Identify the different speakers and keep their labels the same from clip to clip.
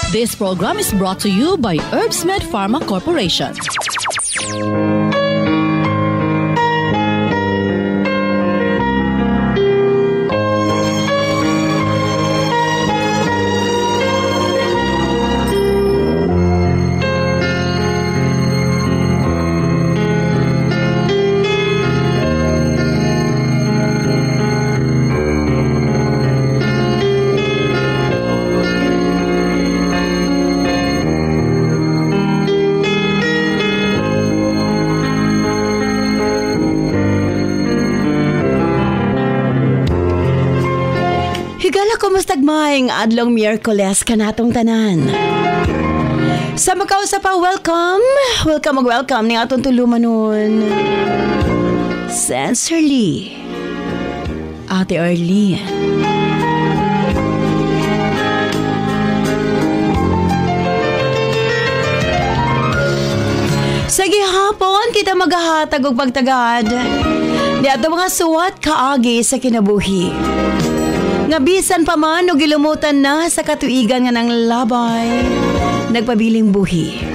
Speaker 1: This program is brought to you by Herbsmed Pharma Corporation.
Speaker 2: Kumustagmayng adlong Miyerkules ka natong tanan. Sa makausap pa, welcome ni atong tulumanon. Sincerely, Ate Arlene. Sa gihapon, kita maghahatag og pagtagad. Di ato mga suwat kaagi sa kinabuhi. Nga bisan pa man o gilumutan na sa katuigan nga ng labay. Nagpabiling buhi.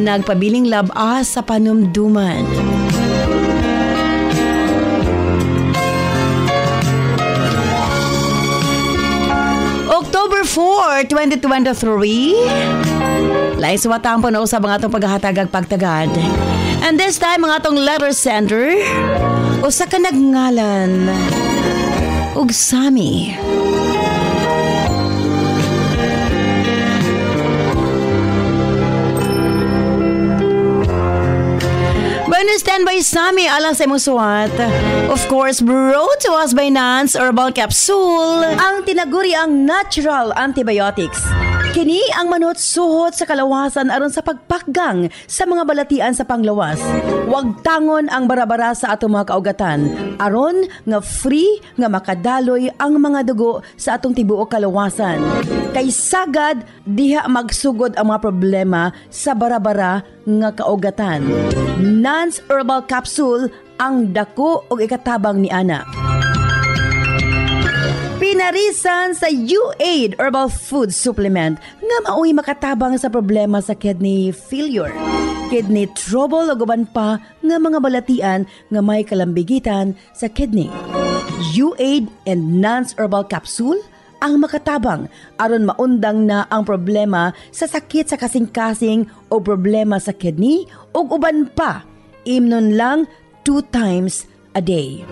Speaker 2: Nagpabiling labas sa panumduman. October 4, 2023. Lain suwatang puno sa mga itong paghahatagag pagtagad. And this time, mga itong letter sender o sa kanagngalan ug Sami. Bueno, stand by Sami alang sa imong suwat. Of course, brought to us by Nance Herbal Capsule, ang tinaguri ang natural antibiotics. Kini ang manot suhot sa kalawasan aron sa pagpakgang sa mga balatian sa panglawas. Huwag tangon ang barabara sa atong mga kaugatan aron nga free nga makadaloy ang mga dugo sa atong tibuok kalawasan. Kay sagad diha magsugod ang mga problema sa barabara nga kaugatan. Nance Herbal Capsule ang dako og ikatabang ni ana. Pinarisan sa U-Aid Herbal Food Supplement nga mao'y makatabang sa problema sa kidney failure, kidney trouble o guban pa nga mga balatian nga may kalambigitan sa kidney. U-Aid and Nance Herbal Capsule ang makatabang aron maundang na ang problema sa sakit sa kasing-kasing o problema sa kidney o uban pa. Imnon lang 2 times a day.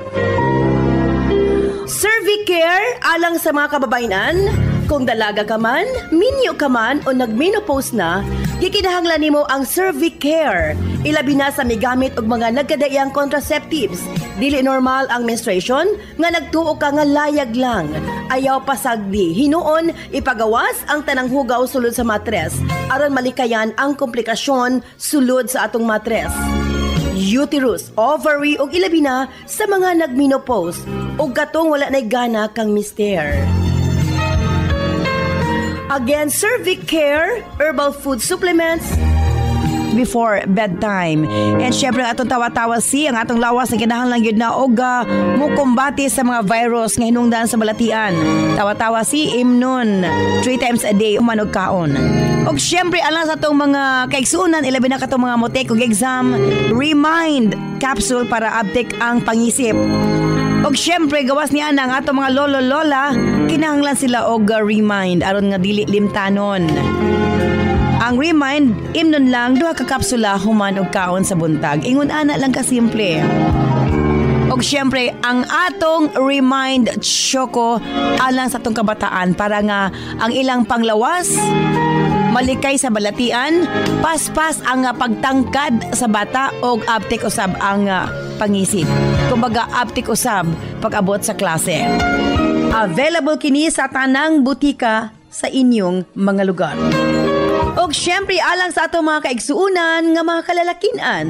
Speaker 2: Cervicare alang sa mga kababainan. Kung dalaga ka man, minyo ka man o nagmenopause na, gikinahanglan nimo ang Cervicare. Ilabi na sa migamit og mga nagkadaiyang contraceptives. Dili normal ang menstruation nga nagtuo ka nga layag lang. Ayaw pasagdi. Hinuon ipagawas ang tanang hugaw sulod sa matres aron malikayan ang komplikasyon sulod sa atong matres. Uterus, ovary ug ilabi na sa mga nagmenopause ug katong wala nay gana kang mister. Again, Cervicare Herbal Food Supplements before bedtime. And syempre atong tawa-tawa ang atong lawas na kinahanglan gyud na og mukumbati sa mga virus nga hinungdan sa balatian. Tawa-tawa imnon 3 times a day umanog kaon. Og syempre alang sa atong mga kaigsuonan ilabi na katong mga motek og exam, Remind capsule para uptake ang pangisip. Og syempre gawas niya ang atong mga lolo-lola, kinahanglan sila og Remind aron nga dili limtanon. Ang Remind, imnon lang 2 ka kapsula human og kaon sa buntag. Ingon ana lang ka simple. Og syempre ang atong Remind Choco alang sa atong kabataan para nga ang ilang panglawas malikay sa balatian, paspas ang pagtangkad sa bata og uptake usab ang pangisip. Kumbaga uptake usab pag-abot sa klase. Available kini sa tanang butika sa inyong mga lugar. Og syempre alang sa atong mga kaigsuunan nga mga kalalakinan,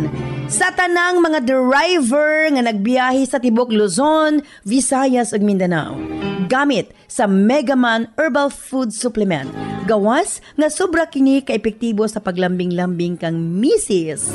Speaker 2: sa tanang mga driver nga nagbiyahe sa tibok Luzon, Visayas ug Mindanao. Gamit sa Megaman Herbal Food Supplement. Gawas nga sobra kini ka-epektibo sa paglambing-lambing kang misis.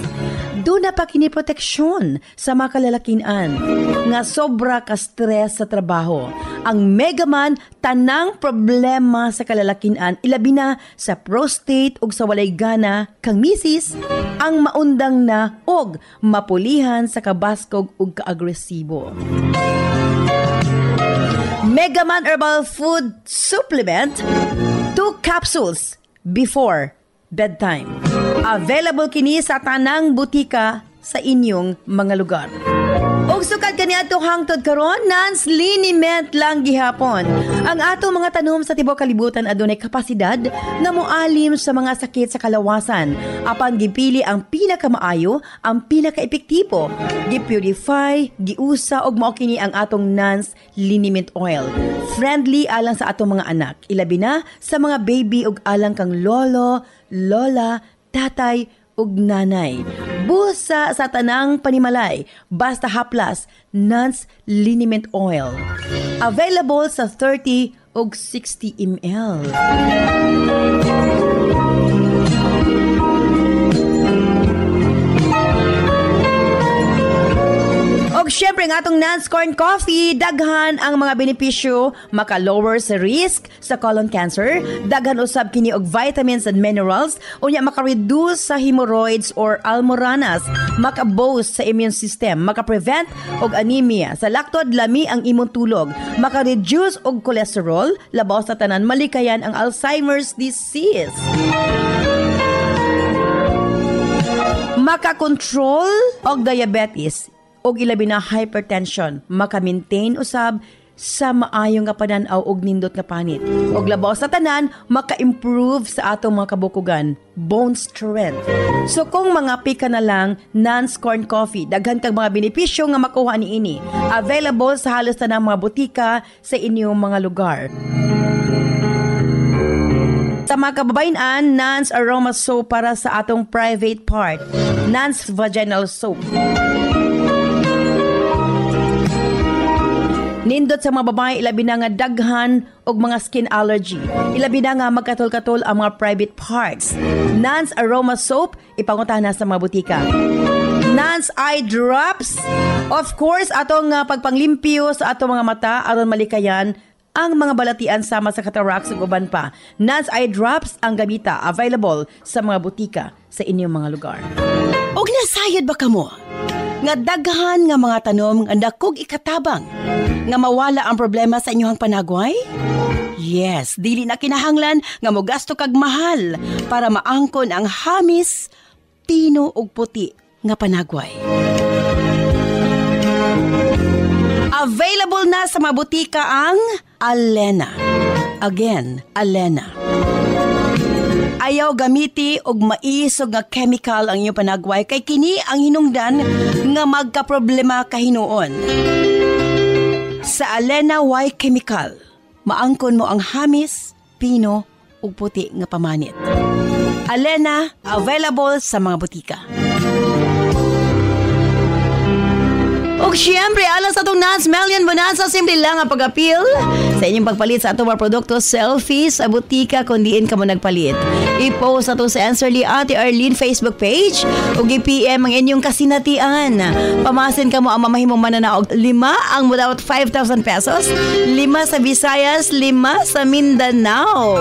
Speaker 2: Doon na pa kini proteksyon sa mga kalalakinan nga sobra ka stress sa trabaho. Ang Megaman tanang problema sa kalalakinan ilabi na sa prostate ug sa walay gana kang misis ang maundang na og mapulihan sa kabaskog ug kaagresibo. Megaman Herbal Food Supplement 2 capsules before bedtime. Available kini sa tanang butika sa inyong mga lugar. Og sukad kaniadto hangtod karon Nance liniment lang gihapon. Ang ato mga tanom sa tibuok kalibutan adunay kapasidad nga moalim sa mga sakit sa kalawasan. Apan gipili ang pinakamaayo, ang pinakaepektibo. Gipurify, giusa og mao kini ang atong Nance liniment oil. Friendly alang sa atong mga anak, ilabi na sa mga baby ug alang kang lolo, lola, tatay ug nanay. Busa sa tanang panimalay, basta haplas, Nance liniment oil. Available sa 30 ug 60 ml. Og syempre ang atong Nance Corn Coffee, daghan ang mga benepisyo, maka-lower sa risk sa colon cancer, daghan usab kini og vitamins and minerals, unya maka-reduce sa hemorrhoids or almoranas, maka-boost sa immune system, maka-prevent og anemia, sa laktod lami ang imong tulog, maka-reduce og cholesterol, labaw sa tanan malikayan ang Alzheimer's disease. Maka-control og diabetes og ilabi na hypertension, maka-maintain usab sa maayong nga panan-aw og nindot nga panit. Og labaw sa tanan, maka-improve sa atong mga kabukugan, bone strength. So kung mga pika na lang, Nance Corn Coffee, daghan kang mga benepisyo nga makuha niini. Available sa halos tanang mga butika sa inyong mga lugar. Sa mga kababayan, Nance Aroma Soap para sa atong private part. Nance Vaginal Soap. Nindot sa mga babae, ilabi na nga daghan og mga skin allergy. Ilabi na nga magkatol-katol ang mga private parts. Nance Aroma Soap, ipanguntahan na sa mga butika. Nance Eye Drops, of course, atong pagpanglimpyo sa atong mga mata aron malikayan ang mga balatian sama sa cataracts ug uban pa. Nance Eye Drops ang gamita, available sa mga butika sa inyong mga lugar.
Speaker 3: Og nasayod ba kamo? Nga daghan nga mga tanom nga dakog ikatabang nga mawala ang problema sa inyong panagway? Yes, dili na kinahanglan nga mogasto kag mahal para maangkon ang hamis, pino ug puti nga panagway. Available na sa mga butika ang Alena. Again, Alena. Ayaw gamiti og maisog nga chemical ang inyong panagway kay kini ang hinungdan nga magkaproblema kahinuon. Sa Alena Y Chemical, maangkon mo ang hamis, pino ug puti nga pamanit. Alena, available sa mga butika.
Speaker 2: Og syempre, alas atong Nance Melian Bonanza, simple lang ang pag-appeal sa inyong pagpalit sa atong mga produkto, selfie sa butika kung diin ka mo nagpalit. I-post ato sa Answerly Ate Arlene Facebook page ug i-PM ang inyong kasinatian. Pamasin ka mo ang mamahimong mananaog 5 ang mudawat 5,000 pesos, 5 sa Visayas, 5 sa Mindanao.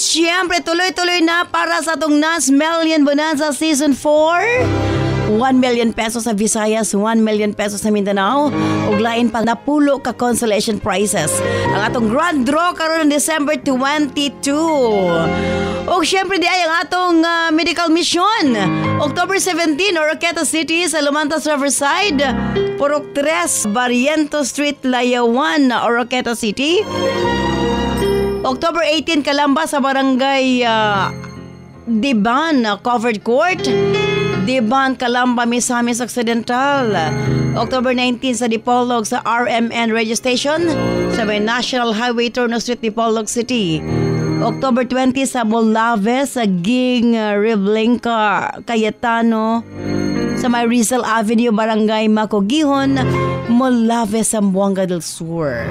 Speaker 2: Siyempre, tuloy-tuloy na para sa itong Nance Melian Bonanza Season 4. 1 million pesos sa Visayas, 1 million pesos sa Mindanao. Ug lain pa napulo ka consolation prizes. Ang atong grand draw karon December 22. Ug syempre di ay ang atong medical mission. October 17, Oroqueta City sa Lumantas Riverside. Purok 3, Barriento Street, Layawan, Oroqueta City. October 18, Calamba sa Barangay Diban, Covered Court. Diban, Calamba, Misamis Occidental. October 19 sa Dipolog sa RMN Radio Station sa may National Highway Turno Street, Dipolog City. October 20 sa Molave sa Ging Riblinka, Cayetano sa may Rizal Avenue, Barangay Macogihon, Molave, Zamboanga del Sur.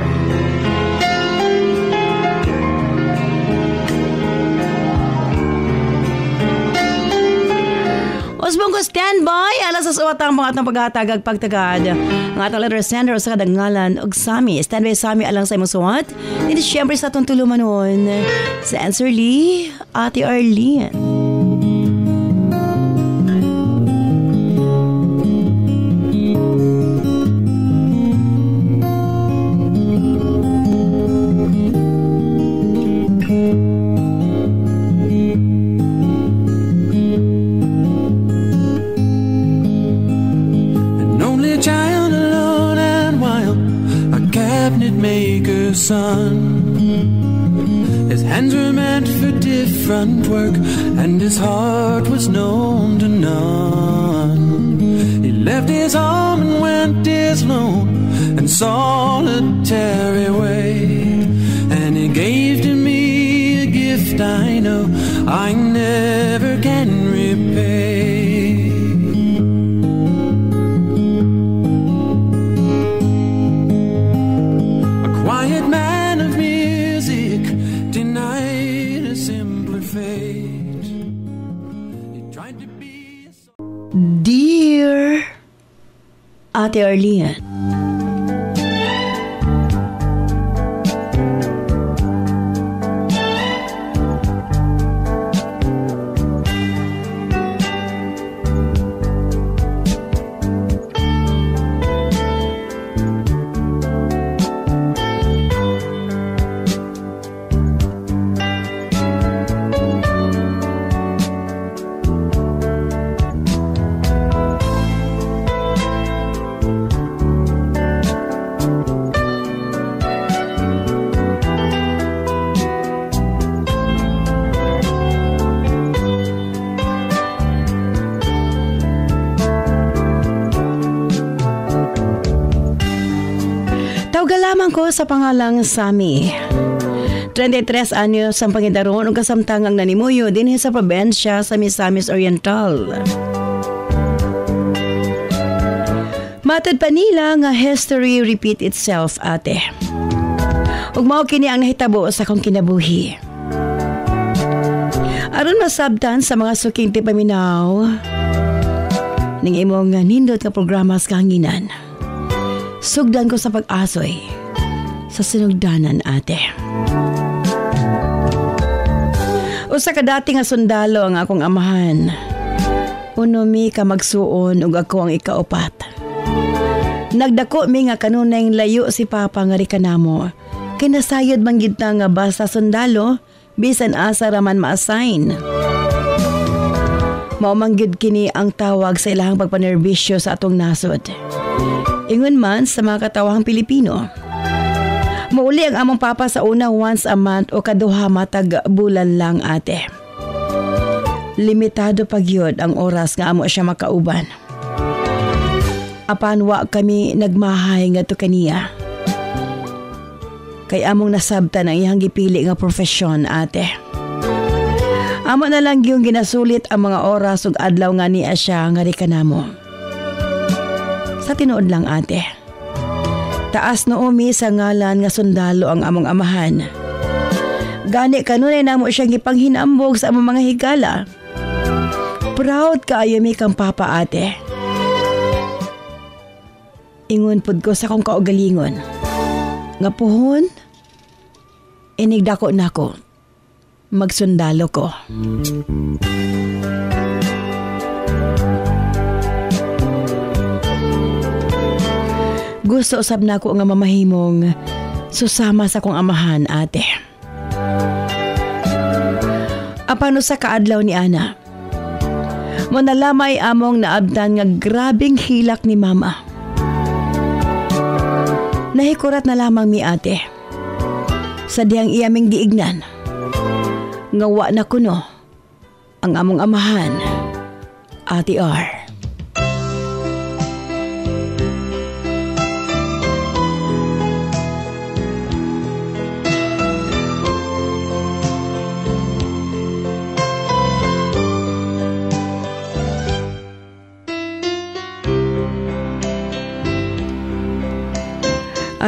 Speaker 2: Osbong ko standby, alas sa suwatang mga atang paghatagag pagtagad. Ang atang letter sender sa kadangalan og Sami. Standby Sami alang sa imong suwat. Hindi siyempre sa atong tulumanon. Sa Answer Lee, Ate Arlene.
Speaker 4: Son. His hands were meant for different work, and his heart was known to none. He left his home and went his lone and solitary way, and he gave to me a gift I know I never can repay.
Speaker 2: Dear Ate Arlene, lamang ko sa pangalang Sami. 33 anyos ang pangidaron o kasamtangang nanimuyo din sa probensya sa Misamis Oriental. Matod pa nila nga history repeat itself, ate. Ug mao kini ang nahitabo sa akong kinabuhi. Aron masabtan sa mga suking tipaminaw ning imong nindot nga programa sa kahanginan. Sugdan ko sa pag-asoy sa sinugdanan, ate. Usa ka dati nga sundalo ang akong amahan. Unomi ka magsuon ug ako ang ikaupat. Nagdako mi nga kanunay layo si Papa nga rikanamo. Kinasayod man gid nga basta sundalo bisan asa raman ma-assign. Mao man gid kini ang tawag sa ilahang pagpanerbisyo sa atong nasod. Ingon man sa mga katawahang Pilipino. Mauli ang among papa sa una once a month o kaduha matag bulan lang, ate. Limitado pagyod ang oras nga amo siya makauban. Apan wa kami nagmahay nga to kaniya. Kay among nasabtan ang iyang gipili nga profesyon, ate. Amo na lang yung ginasulit ang mga oras ug adlaw nga niya siya nga rikanamo. Sa tinuod lang, ate. Taas noomi sa ngalan nga sundalo ang among amahan. Gani kanunay namo siyang gipanghinambog sa among mga higala. Proud kaayo mi kang papa, ate. Ingon pud ko sa akong kaugalingon. Nga puhon, inigdako nako. Magsundalo ko. Gusto usab na ako nga mamahimong susama sa kong amahan, ate. Apano sa kaadlaw ni Ana, manalamay among naabdan nga grabing hilak ni mama. Nahikurat na lamang mi, ate. Sa diyang iyaming giignan, ngawa na kuno ang among amahan, Ate R.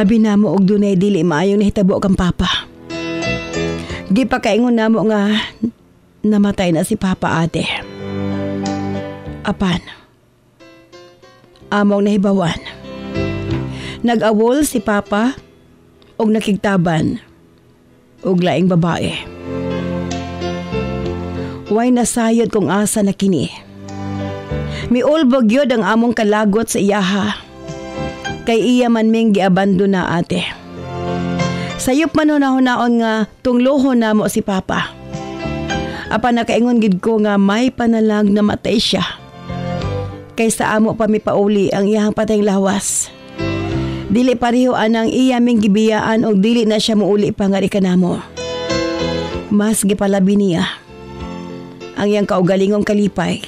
Speaker 3: Abi namo og dunay dili maayong nahitabo kang papa. Di pa kaingon namo nga namatay na si papa ate. Apan, among nahibawan. Nag-awol si papa og nakigtaban og laing babae. Way nasayod kung asa na kini. Miulbog yun ang among kalagot sa iyaha. Kay iya man ming giabandona ate. Sayop man hunahon nga tunglohon namo si papa. Apan nakaingon gid ko nga may panalag na matay siya. Kaysa amo pa mipauli ang iyang patayng lawas. Dili pareho anang iya ming gibiyaan og dili na siya muuli pa nga kanamo. Mas gipalabi niya ang iyang kaugalingong kalipay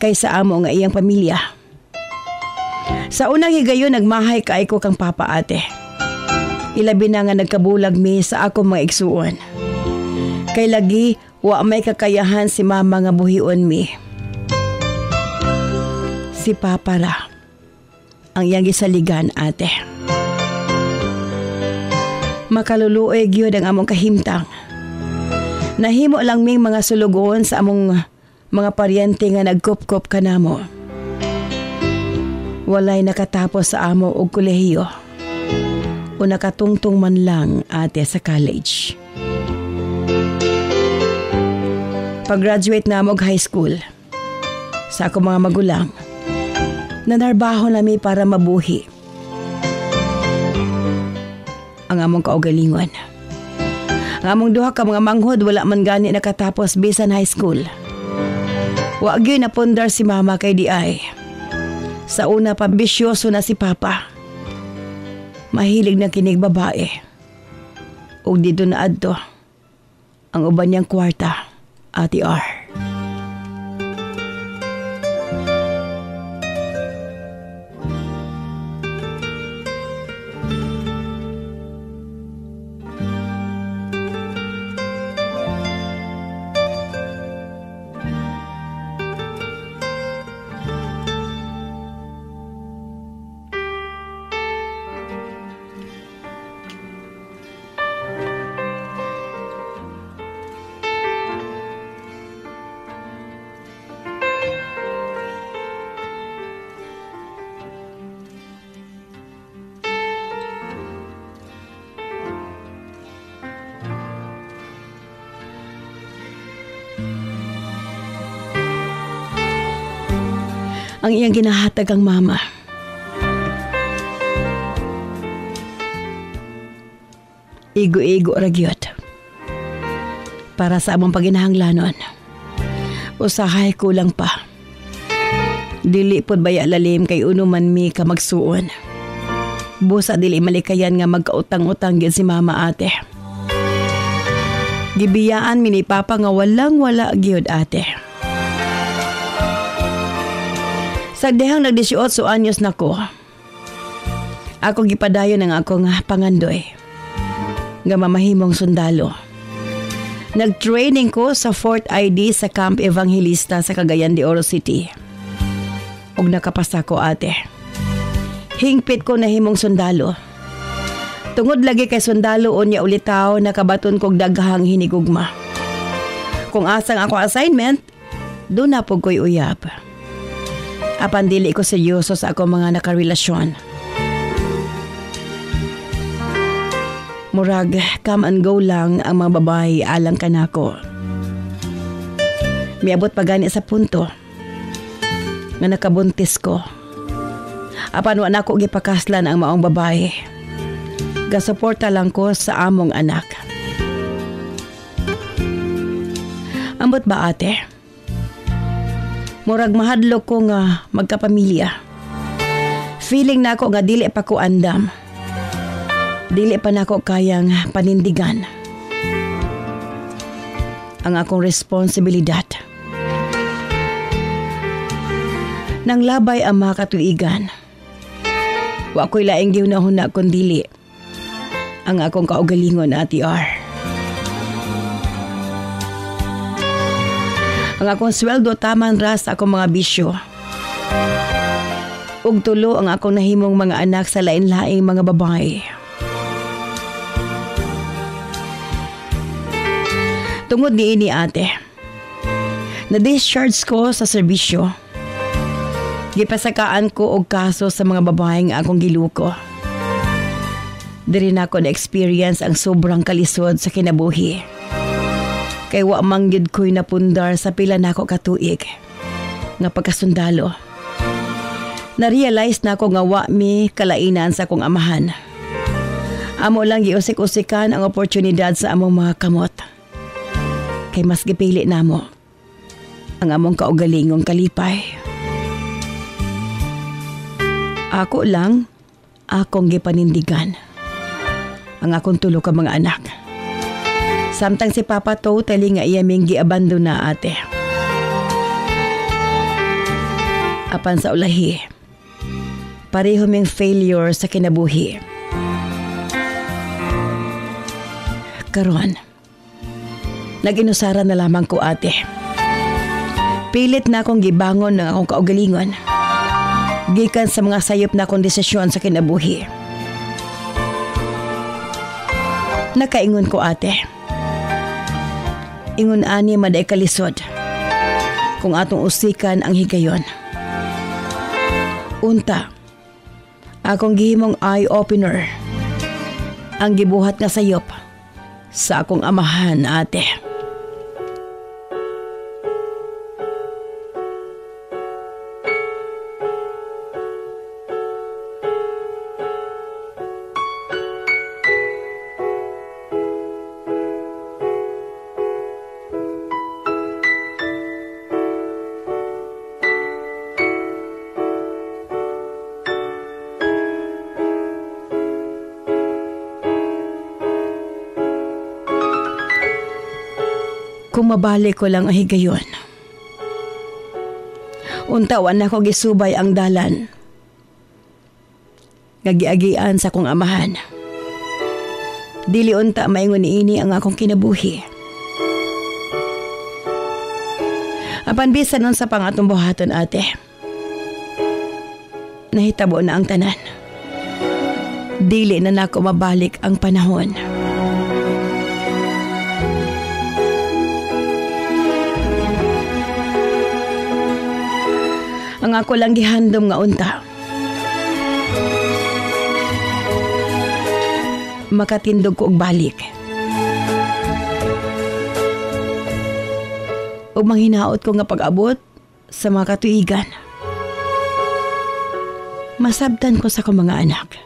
Speaker 3: kaysa amo nga iyang pamilya. Sa unang higayon nagmahay kaay ko kang papa ate. Ilabi na nga nagkabulag mi sa akong mga igsuon. Kay lagi wa may kakayahan si mama nga buhion mi. Si papa ra ang iyang gisaligan ate. Makaluluoy gyud ang among kahimtang. Nahimo lang ming mga sulugon sa among mga paryente nga nagkupkop kanamo. Walay nakatapos sa amo og kolehiyo o nakatungtong man lang ate sa college. Pag-graduate na mo high school, sa akong mga magulang, nanarbaho nami para mabuhi ang among kaugalingon. Ang among duha ka mga manghod wala man gani nakatapos bisan high school. Wa gyud napundar si mama kay di ay. Sa una pa bisyoso na si papa. Mahilig na kinig babae. O dito na adto ang uban niyang kwarta, Ate R. Ang iyang ginahatag ang mama. Igo-igo ragyot. Para sa among paginahanglanon. Usahay kulang pa. Dili pod baya lalim kay uno man mi ka magsuon. Busa dili malikayan nga magkautang-utang gyud si mama ate. Gibiyaan mi ni papa nga walang wala gyud ate. Sagdehang nag-18 anyos na ko. Ako gipadayon ang akong pangandoy. Nga mamahimong sundalo. Nag-training ko sa Fort ID sa Camp Evangelista sa Cagayan de Oro City. Og nakapasa ko ate. Hingpit ko na himong sundalo. Tungod lagi kay sundalo unya ulitaw nakabaton kog daghang hinigugma. Kung asang ako assignment, doon na po ko'y uyab. Apan dili ko seryoso sa ako mga nakarelasyon. Murag, come and go lang ang mga babae alang kanako. Miabot pa gani sa punto nga nakabuntis ko. Apan wa nako gipakaslan ang maong babae. Gasuporta lang ko sa among anak. Ambot ba ate? Murag mahadlok ko nga magkapamilya. Feeling na ako nga dili pa ko andam. Dili pa na ako kayang panindigan ang akong responsibilidad. Nang labay ang mga katuigan, wa ko'y laing giunahuna kundili ang akong kaugalingon, Ate R. Ang akong sweldo taman ra sa akong mga bisyo. Ug tulo ang akong nahimong mga anak sa lain-laing mga babae.
Speaker 2: Tungod ni ini ate, na-discharge ko sa serbisyo. Gipasakaan ko og kaso sa mga babaeng akong giluko. Diri na ako na-experience ang sobrang kalisod sa kinabuhi. Kay wa manggid ko'y napundar sa pila nako katuig nga pagkasundalo. Na-realize na ako nga wa mi kalainan sa akong amahan. Amo lang giusik-usikan ang oportunidad sa among mga kamot. Kay mas gipili namo ang among kaugalingong kalipay. Ako lang akong gipanindigan ang akong tulo ka mga anak. Samtang si Papa totally nga iya ming giabandon na ate. Apan sa ulahi, pareho ming failure sa kinabuhi. Karon, nag-inusaran na lamang ko ate. Pilit na akong gibangon ng akong kaugalingon. Gikan sa mga sayop na akong desisyon sa kinabuhi. Nakaingon ko ate. Ingon ani maday kalisod kung atong usikan ang higayon. Unta, akong gihimong eye-opener ang gibuhat nga sayop sa akong amahan ate. Kung mabalik ko lang ang higayon. Untawan na ko gisubay ang dalan. Gagiagian sa kong amahan. Dili unta maingon niini ang akong kinabuhi. Apan bisan nun sa pangatong buhaton ate. Nahitabo na ang tanan. Dili na nako mabalik ang panahon. Ang ako lang gihandom nga unta. Makatindog ko og balik. Ug manghinaot ko nga pag-abot sa mga katuigan. Masabtan ko sa kong mga anak.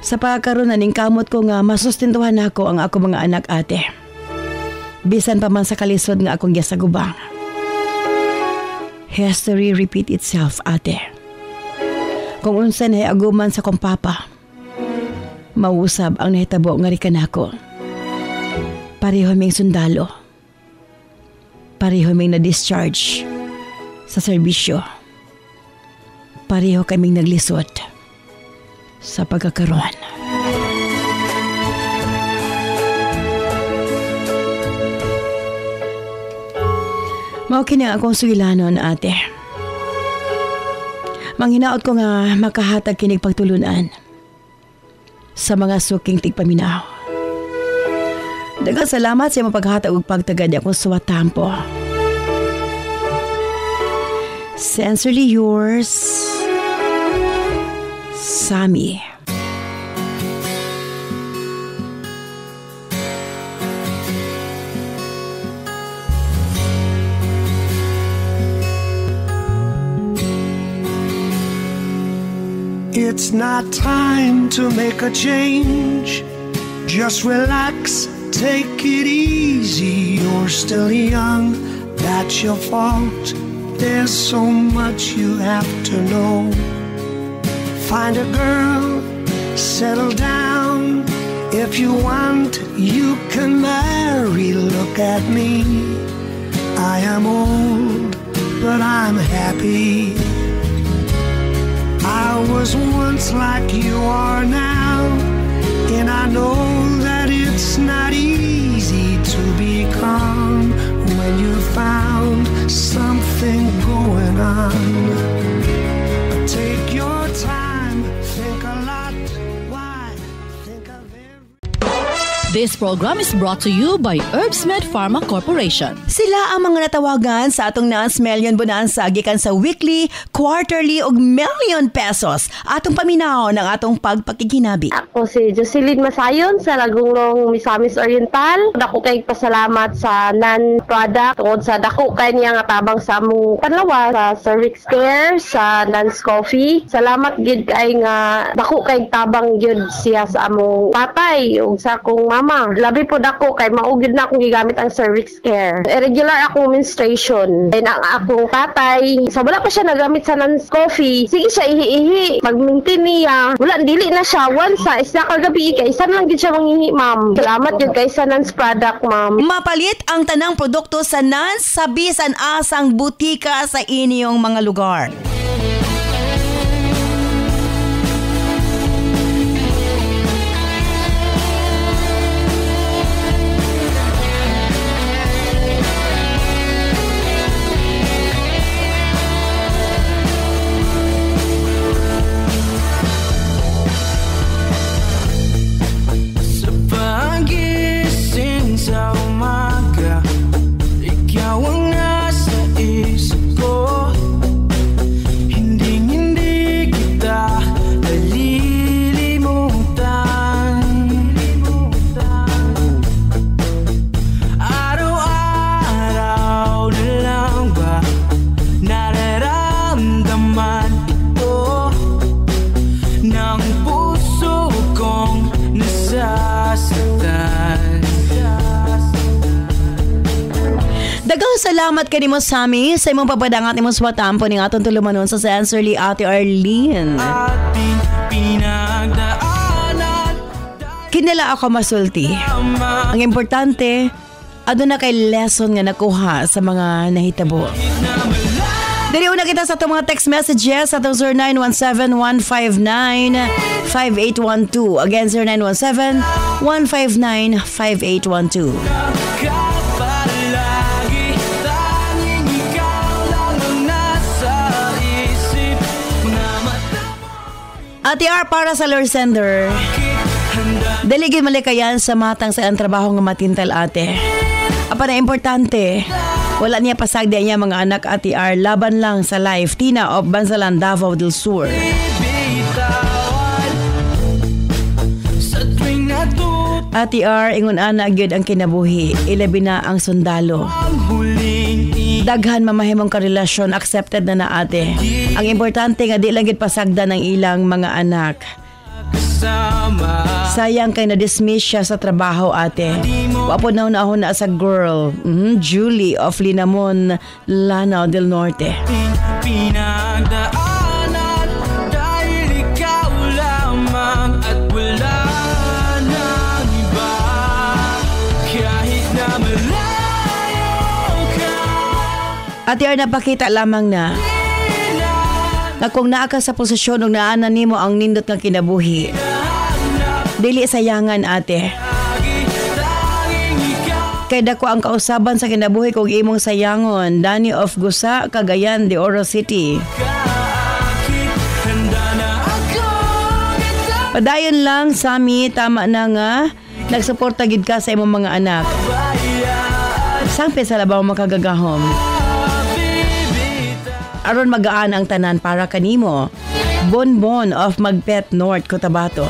Speaker 2: Sa pagkaroon na ning kamot ko nga masustentuhan ako ang ako mga anak ate. Bisan pa man sa kalisod nga akong gisagubang. History repeat itself, ate. Kung unsa na aguman sa kong papa, mausab ang nahitabo nga rikan ako. Pareho ming sundalo. Pareho ming na-discharge sa serbisyo. Pareho kaming naglisod sa pagkakaroon. Mao kini akong sugilanon ate. Manghinaot ko nga makahatag kinig pagtulunan sa mga suking tigpaminaw. Daghang salamat sa imong paghatag og pagtagad akong suwatampo. Sincerely yours, Sammy.
Speaker 5: It's not time to make a change. Just relax, take it easy. You're still young, that's your fault. There's so much you have to know. Find a girl, settle down. If you want, you can marry. Look at me, I am old, but I'm happy. I was once like you are now, and I know that it's not easy to be calm when you found something going on. But take your time, think a lot, why think of everything.
Speaker 1: This program is brought to you by Herbsmed Pharma Corporation.
Speaker 3: Sila ang mga natawagan sa atong Nance Million Bonanza gikan sa weekly, quarterly ug million pesos. Atong paminaw ng atong pagpakikinabi.
Speaker 6: Ako si Jocelyn Masayon sa Lagungong Misamis Oriental. Dako kay pasalamat sa NAN product tungod sa dako kay niya nga tabang sa among panlawa sa cervix care sa Nance Coffee. Salamat gid kay nga dako kay tabang gyud siya sa among tatay ug sa akong mama. Labi po dako kay maugid na akong gigamit ang cervix care. Irregular akong menstruation. Then ang akong tatay, sa wala pa siya nagamit sa Nance Coffee, sige siya ihi-ihi. Pag-maintain niya, wala dili na siya. Once sa isla kagabi, kay isa lang gid siya mangihi, ma'am. Salamat yun kay sa Nance product, ma'am.
Speaker 3: Mapalit ang tanang produkto sa Nance sa bisan asang butika sa inyong mga lugar. Salamat kay nimo Sammy sa imong papadangat nimo suwatampo ning atong tulumanon sa Sensorly Ate Arlene. Kinala ako masulti. Ang importante, aduna kay lesson nga nakuha sa mga nahitabo. Dili una kita sa itong mga text messages sa itong 0917-159-5812. Again, 0917-159-5812. Ate R para sa Lord Sender. Daligid malikayan sa matang sa ang trabaho nga matintal ate. Apa na importante, wala niya pasagdi niya mga anak Ate R laban lang sa life. Tina of Banzalan, Davao del Sur. Ate R, ingon ana gyud ang kinabuhi, ilabi na ang sundalo. Daghan mamahimong karelasyon, accepted na na ate. Ang importante nga di lang gid pasagda ng ilang mga anak. Sayang kay na-dismiss siya sa trabaho ate. Wapo na unahon na sa girl. Julie of Linamon, Lanao del Norte.
Speaker 4: Pinagdaanan dahil ikaw lamang at wala nang iba. Kahit na malayo ka.
Speaker 3: Ate R, napakita lamang na kung naa ka sa posisyon o naanan nimo ang nindot nga kinabuhi, dili sayangan ate. Kay dako ang kausaban sa kinabuhi kung imong sayangon. Danny of Gusa, Cagayan de Oro City. Padayon lang, Sammy, tama na nga. Nagsuporta gid ka sa imong mga anak. Sangpe sa labaw makagagahom. Aron magaan ang tanan para kanimo. Bonbon of Magpet North, Cotabato.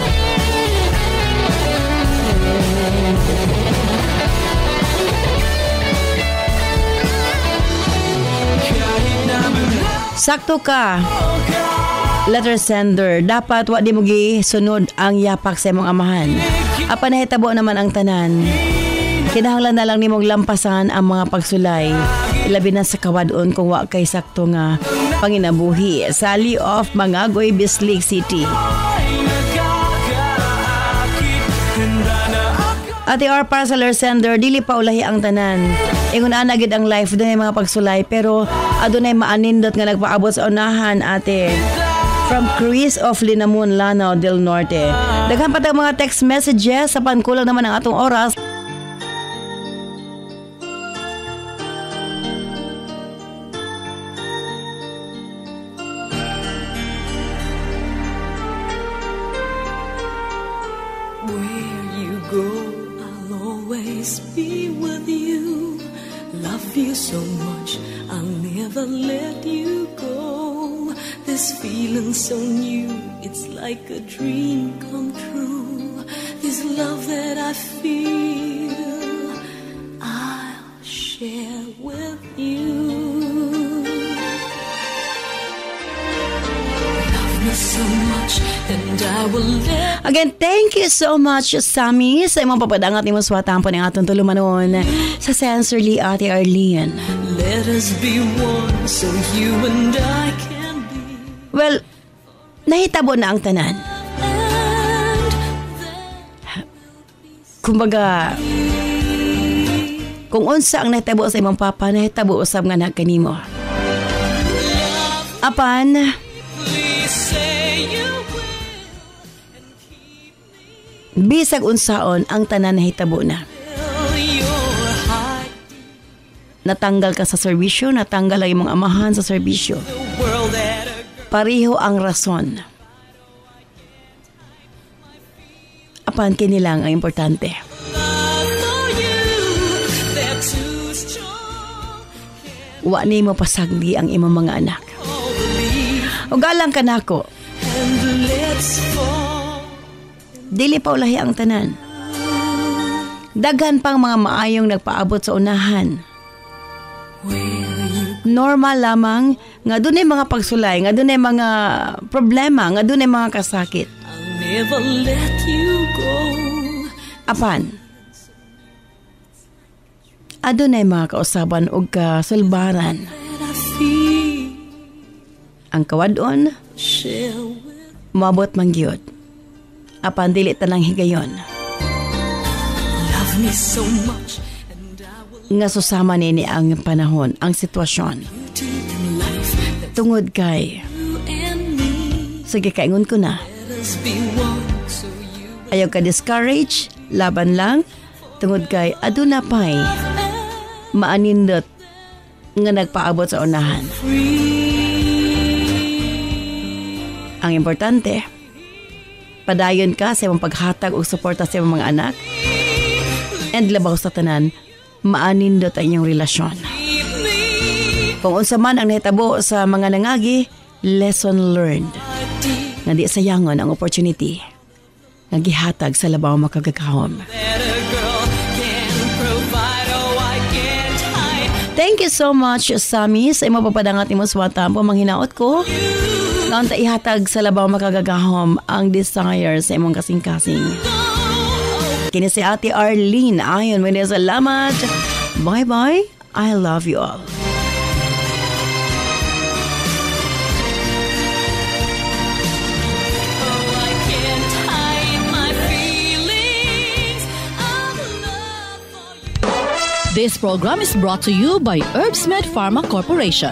Speaker 3: Sakto ka. Letter sender, dapat wa di mo gisunod ang yapak sa imong amahan. Apa nahitabo naman ang tanan. Kinahanglan na lang nimong lampasan ang mga pagsulay. Ilabi na sa kawadon kung wa kay sakto nga panginabuhi. Sally of Mangagoy, Bislig City. Ate R, para sa sender, dili pa ulahi ang tanan. Ingon ana gid ang life dunay mga pagsulay pero adunay maanindot nga nagpaabot sa unahan ate. From Chris of Linamon, Lanao del Norte. Daghan pa tayong mga text messages sa pankulang naman ang atong oras.
Speaker 7: be with you. Love you so much, I'll never let you go. This feeling so new, it's like a dream come true. This love that I feel, I'll share with you. So much, and I will let...
Speaker 3: Again, thank you so much, Sammy, sa imong papadangat ni mo swatampon ng atong tulumanon sa Sensorly Ate Arlene.
Speaker 7: Let us be one so you and I can be.
Speaker 3: Well, nahitabo na ang tanan. Kumbaga, kung unsa ang nahitabo sa imong papa, nahitabo usab nga nagkanimo. Apan, bisag unsaon ang tanan nahitabo na. Natanggal ka sa serbisyo, natanggal ang imong amahan sa serbisyo. Pareho ang rason. Apan kini lang ang importante. Wa nimo pasagdi ang imong mga anak. O galang ka nako. Dili pa ulahi ang tanan. Daghan pang mga maayong nagpaabot sa unahan. Normal lamang nga dunay mga pagsulay, nga dunay mga problema, nga dunay mga kasakit.
Speaker 7: Never let you go.
Speaker 3: Apan, adunay mga kausaban o kasulbaran. Ang kawadon, moabot mangyod. Apan dili tanang higayon.
Speaker 7: Love me so much, and I will
Speaker 3: nga susama nini ang panahon, ang sitwasyon. Tungod kay sige kaingon ko na. Ayaw ka discourage, laban lang. Tungod kay aduna pay maanindot nga nagpaabot sa unahan. Ang importante, padayon ka sa imong paghatag o suporta sa imong mga anak. And labaw sa tanan, maanindot ang inyong relasyon. Kung unsa man ang nahitabo sa mga nangagi, lesson learned. Nga di sayangon ang opportunity nga gihatag sa labaw makagagahom. Thank you so much, Sammy, sa imong papadangat nimo swata po manghinaot ko. Ngayon ta ihatag sa labaw makagagahom ang desire sa imong kasing-kasing. Kini si Ate Arlene. Ayon mo niya, salamat. Bye-bye. I love you all.
Speaker 1: This program is brought to you by Herbsmed Pharma Corporation.